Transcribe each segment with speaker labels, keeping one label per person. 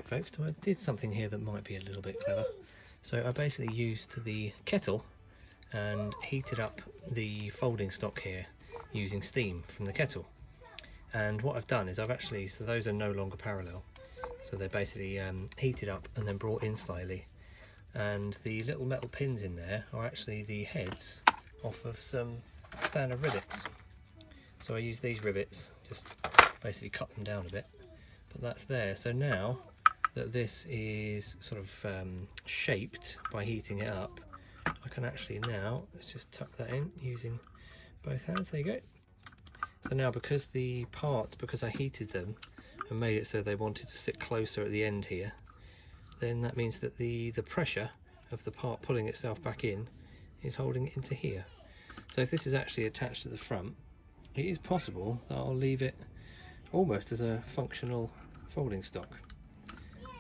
Speaker 1: folks, I did something here that might be a little bit clever. So I basically used the kettle and heated up the folding stock here using steam from the kettle. And what I've done is I've actually, so those are no longer parallel, so they're basically heated up and then brought in slightly, and the little metal pins in there are actually the heads off of some standard rivets. So I use these rivets, just basically cut them down a bit, but that's there. So now that this is sort of shaped by heating it up, I can actually now, let's just tuck that in using both hands, there you go. So now because the parts, because I heated them and made it so they wanted to sit closer at the end here, then that means that the pressure of the part pulling itself back in is holding it into here. So if this is actually attached to the front, it is possible that I'll leave it almost as a functional folding stock.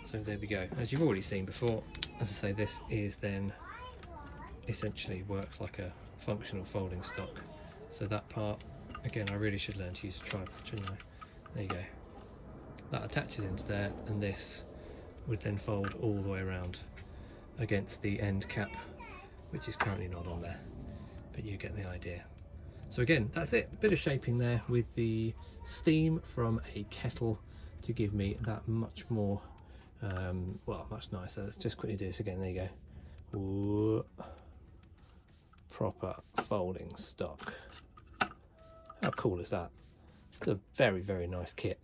Speaker 1: So there we go. As you've already seen before, as I say, this is then essentially works like a functional folding stock. So that part, again, I really should learn to use a tripod, shouldn't I? There you go. That attaches into there, and this would then fold all the way around against the end cap, which is currently not on there, but you get the idea. So again, that's it. Bit of shaping there with the steam from a kettle to give me that much more, well, much nicer. Let's just quickly do this again. There you go. Ooh. Proper folding stock. How cool is that? It's a very, very nice kit.